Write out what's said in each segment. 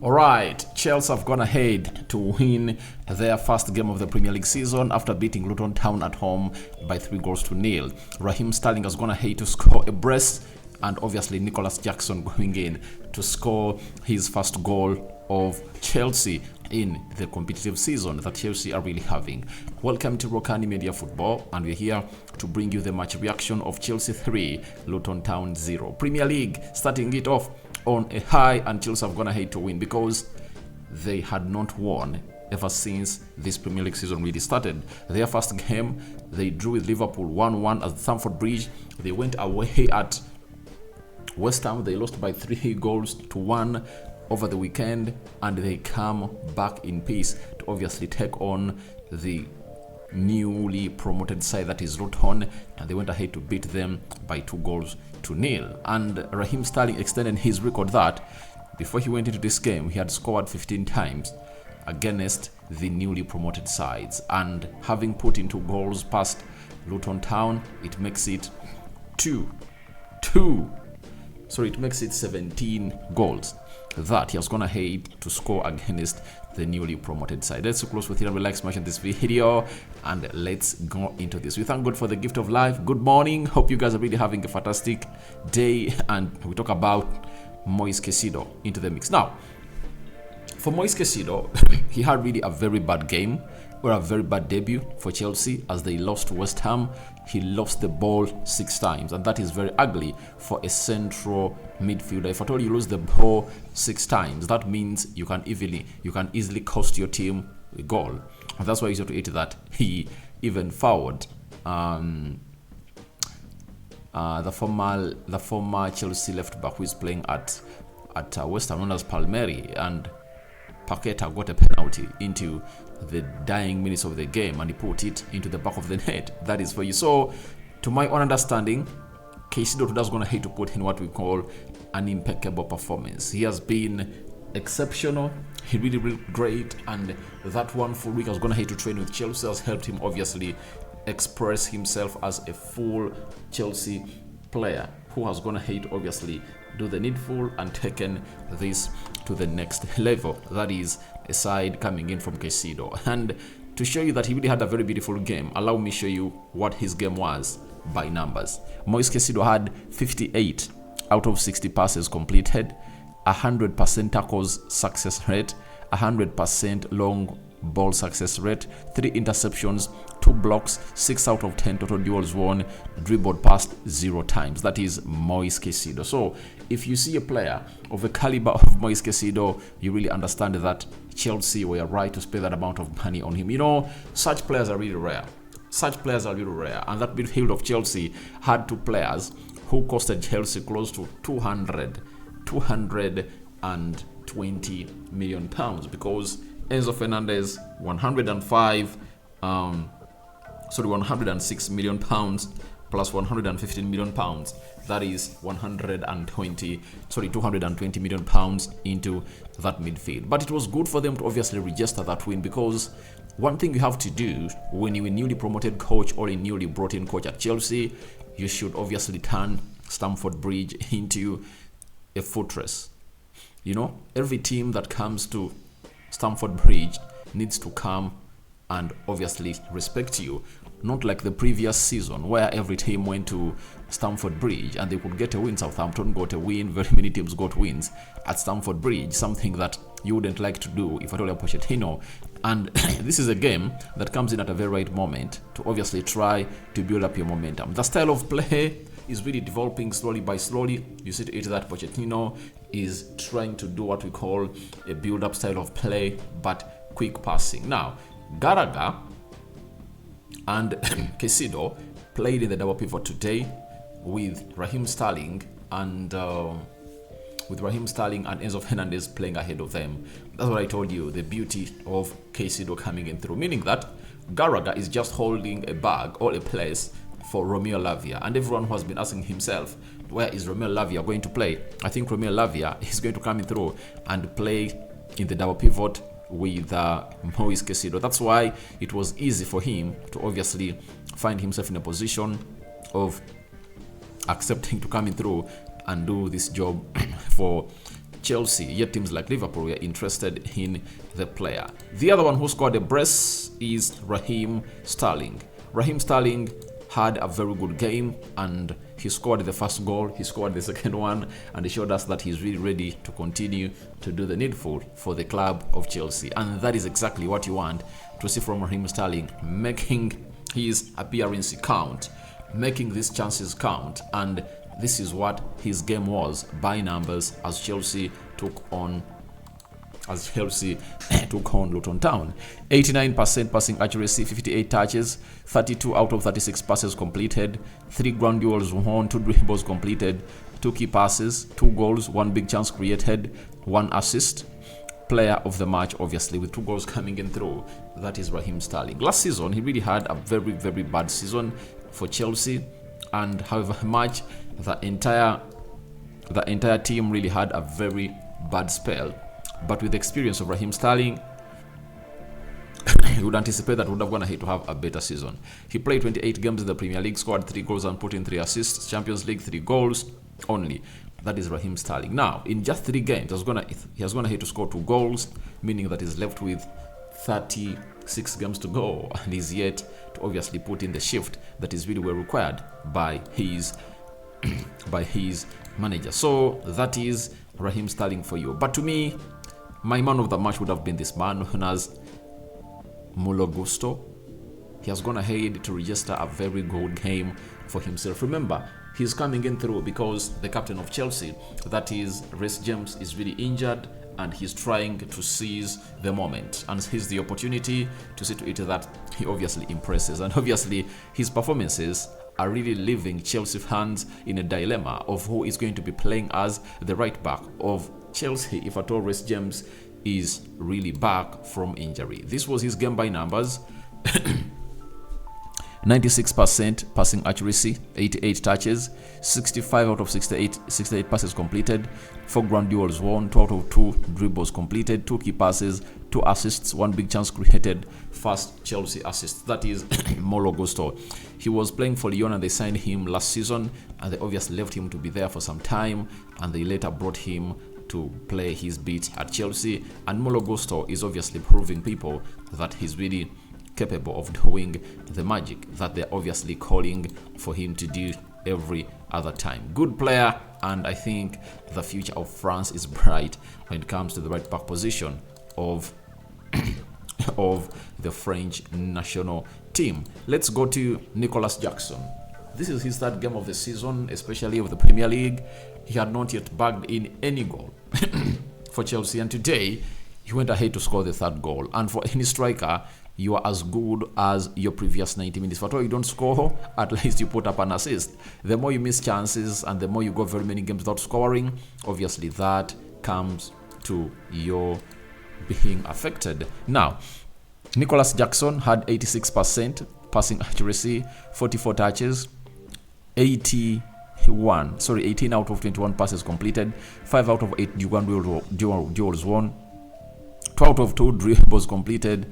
All right, Chelsea have gone ahead to win their first game of the Premier League season after beating Luton Town at home by 3-0. Raheem Sterling has gone ahead to score a brace, and obviously Nicolas Jackson going in to score his first goal of Chelsea in the competitive season that Chelsea are really having. Welcome to Rokani Media Football, and we're here to bring you the match reaction of Chelsea 3, Luton Town 0. Premier League starting it off on a high, and Chelsea have gone ahead to win because they had not won ever since this Premier League season really started. Their first game, they drew with Liverpool 1-1 at Stamford Bridge. They went away at West Ham. They lost by 3-1 over the weekend, and they come back in peace to obviously take on the newly promoted side that is Luton, and they went ahead to beat them by 2-0. And Raheem Sterling extended his record that before he went into this game he had scored 15 times against the newly promoted sides, and having put in 2 goals past Luton Town, it makes it 17 goals that he has gone ahead to score against the newly promoted side. Let's close with it and relax much in this video, and let's go into this. We thank God for the gift of life. Good morning, hope you guys are really having a fantastic day, and we talk about Moises Caicedo into the mix. Now, for Moises Caicedo, he had really a very bad game, or a very bad debut for Chelsea as they lost to West Ham. He lost the ball 6 times, and that is very ugly for a central midfielder. If at all you lose the ball 6 times, that means you can easily cost your team a goal. And that's why you have to eat that he even fouled the former Chelsea left back who is playing at West Ham, known as Palmieri, and Paqueta got a penalty into the dying minutes of the game, and he put it into the back of the net. That is for you. So, to my own understanding, Caicedo is going to hate to put in what we call an impeccable performance. He has been exceptional. He really great, and that 1 full week I was going to hate to train with Chelsea has helped him obviously express himself as a full Chelsea player who has gone ahead obviously do the needful and taken this to the next level. That is a side coming in from Caicedo. And to show you that he really had a very beautiful game, allow me show you what his game was by numbers. Moises Caicedo had 58 out of 60 passes completed, 100% tackles success rate, 100% long ball success rate, 3 interceptions, 2 blocks, 6 out of 10 total duels won, dribbled past 0 times. That is Moises Caicedo. So if you see a player of the caliber of Moises Caicedo, you really understand that Chelsea were right to spend that amount of money on him. You know, such players are really rare. And that midfield of Chelsea had 2 players who costed Chelsea close to 220 million pounds, because Enzo Fernandez 106 million pounds plus 115 million pounds. That is 220 million pounds into that midfield. But it was good for them to obviously register that win, because one thing you have to do when you're a newly promoted coach or a newly brought in coach at Chelsea, you should obviously turn Stamford Bridge into a fortress. You know, every team that comes to Stamford Bridge needs to come and obviously respect you. Not like the previous season where every team went to Stamford Bridge and they could get a win. Southampton got a win, very many teams got wins at Stamford Bridge, something that you wouldn't like to do if at all you're Pochettino. And this is a game that comes in at a very right moment to obviously try to build up your momentum. The style of play is really developing slowly by slowly. You see to it that Pochettino is trying to do what we call a build-up style of play, but quick passing. Now, Gallagher and Caicedo played in the double pivot today with Raheem Sterling and Enzo Fernandez playing ahead of them. That's what I told you, the beauty of Caicedo coming in through, meaning that Gallagher is just holding a bag or a place for Romeo Lavia, and everyone who has been asking himself, where is Romeo Lavia going to play? I think Romeo Lavia is going to come in through and play in the double pivot with Moises Caicedo. That's why it was easy for him to obviously find himself in a position of accepting to come in through and do this job for Chelsea, yet teams like Liverpool were interested in the player. The other one who scored a brace is Raheem Sterling. Raheem Sterling had a very good game, and he scored the first goal, he scored the second one, and he showed us that he's really ready to continue to do the needful for the club of Chelsea. And that is exactly what you want to see from Raheem Sterling, making his appearance count, making these chances count. And this is what his game was by numbers as Chelsea took on Luton Town. 89% passing accuracy, 58 touches, 32 out of 36 passes completed, 3 ground duels won, 2 dribbles completed, 2 key passes, 2 goals, 1 big chance created, 1 assist. Player of the match, obviously, with 2 goals coming in through. That is Raheem Sterling. Last season, he really had a very, very bad season for Chelsea, and however much the entire team really had a very bad spell. But with the experience of Raheem Sterling, you would anticipate that would have gone ahead to have a better season. He played 28 games in the Premier League, scored 3 goals and put in 3 assists. Champions League, 3 goals only. That is Raheem Sterling. Now, in just 3 games, he has gone ahead to score 2 goals, meaning that he's left with 36 games to go, and he's yet to obviously put in the shift that is really well required by his manager. So that is Raheem Sterling for you. But to me, my man of the match would have been this man known as Malo Gusto. He has gone ahead to register a very good game for himself. Remember, he's coming in through because the captain of Chelsea, that is Reece James, is really injured, and he's trying to seize the moment and seize the opportunity to see to it that he obviously impresses. And obviously, his performances are really leaving Chelsea fans in a dilemma of who is going to be playing as the right back of Chelsea if at all Reece James is really back from injury. This was his game by numbers. 96% passing accuracy, 88 touches, 65 out of 68 passes completed, 4 ground duels won, 2 out of 2 dribbles completed, 2 key passes, 2 assists, 1 big chance created, first Chelsea assist. That is Malo Gusto. He was playing for Lyon and they signed him last season, and they obviously left him to be there for some time, and they later brought him to play his beat at Chelsea. And Malo Gusto is obviously proving people that he's really capable of doing the magic that they're obviously calling for him to do every other time. Good player, and I think the future of France is bright when it comes to the right back position of the French national team. Let's go to Nicolas Jackson. This is his 3rd game of the season, especially of the Premier League. He had not yet bagged in any goal for Chelsea, and today he went ahead to score the 3rd goal. And for any striker, you are as good as your previous 90 minutes. For all you don't score, at least you put up an assist. The more you miss chances and the more you go very many games without scoring, obviously that comes to your being affected. Now, Nicolas Jackson had 86% passing accuracy, 44 touches, 18 out of 21 passes completed, 5 out of 8 duels won, 2 out of 2 dribbles completed,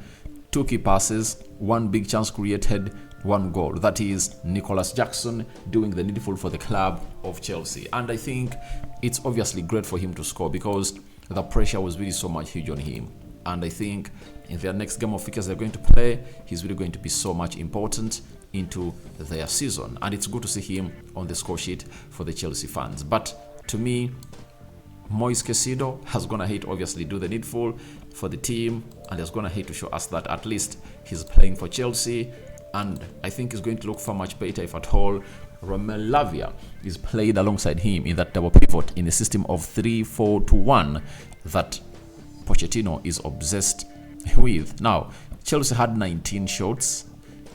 2 key passes, 1 big chance created, 1 goal. That is Nicolas Jackson doing the needful for the club of Chelsea. And I think it's obviously great for him to score because the pressure was really so much huge on him. And I think in their next game of fixtures they're going to play, he's really going to be so much important into their season. And it's good to see him on the score sheet for the Chelsea fans. But to me, Moises Caicedo has gone ahead to obviously do the needful for the team, and has gone ahead to show us that at least he's playing for Chelsea. And I think it's going to look far much better if at all Romelu Lavia is played alongside him in that double pivot in the system of 3-4-2-1 that Pochettino is obsessed with. Now, Chelsea had 19 shots,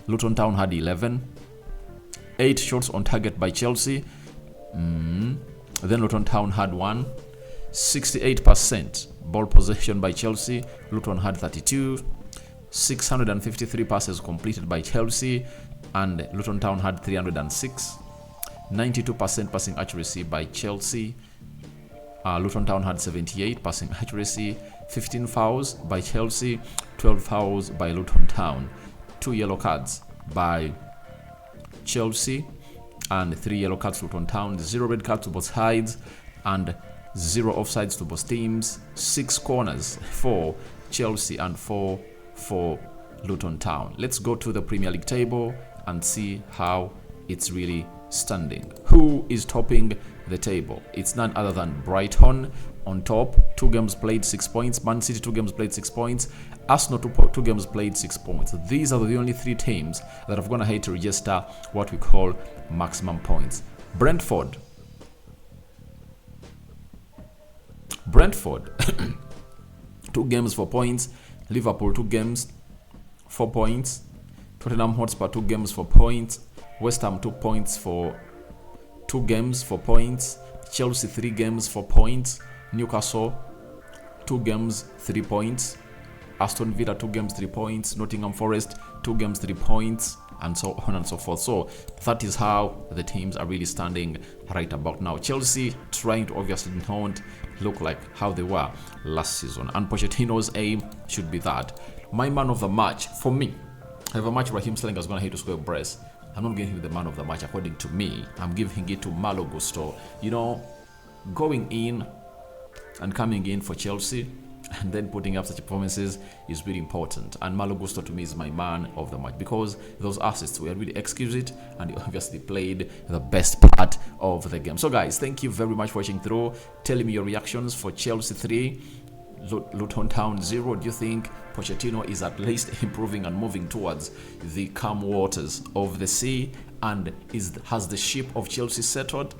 Luton Town had 11, 8 shots on target by Chelsea, then Luton Town had 1, 68% ball possession by Chelsea, Luton had 32, 653 passes completed by Chelsea, and Luton Town had 306, 92% passing accuracy by Chelsea, Luton Town had 78 passing accuracy, 15 fouls by Chelsea, 12 fouls by Luton Town, 2 yellow cards by Chelsea, and 3 yellow cards Luton Town, 0 red cards to both sides, and 0 offsides to both teams, 6 corners for Chelsea and 4 for Luton Town. Let's go to the Premier League table and see how it's really standing. Who is topping the table? It's none other than Brighton on top, 2 games played, 6 points. Man City, 2 games played, 6 points. Arsenal, 2 games played, 6 points. These are the only 3 teams that have gone ahead to register what we call maximum points. Brentford 2 games, 4 points. Liverpool, 2 games, 4 points. Tottenham Hotspur, 2 games, 4 points. West Ham, 2 points for 2 games, 4 points. Chelsea, 3 games, 4 points. Newcastle, 2 games, 3 points. Aston Villa, 2 games, 3 points. Nottingham Forest, 2 games, 3 points, and so on and so forth. So that is how the teams are really standing right about now. Chelsea trying to obviously not look like how they were last season, and Pochettino's aim should be that. My man of the match, for me, however much Raheem Sterling has gone ahead to score a brace, I'm not giving him the man of the match according to me. I'm giving it to Malo Gusto. You know, going in and coming in for Chelsea and then putting up such performances is really important. And Malo Gusto to me is my man of the match because those assists were really exquisite and he obviously played the best part of the game. So guys, thank you very much for watching through. Tell me your reactions for Chelsea 3, Luton Town 0. Do you think Pochettino is at least improving and moving towards the calm waters of the sea? And has the ship of Chelsea settled?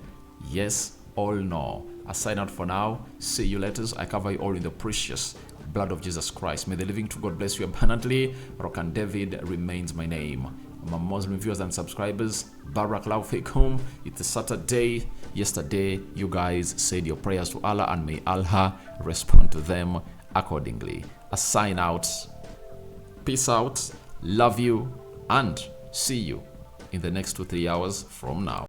Yes or no? I sign out for now. See you later. I cover you all in the precious blood of Jesus Christ. May the living true God bless you abundantly. Rokani David remains my name. My Muslim viewers and subscribers, Barakallahu Fikum. It's a Saturday. Yesterday, you guys said your prayers to Allah, and may Allah respond to them accordingly. I sign out. Peace out. Love you, and see you in the next 2-3 hours from now.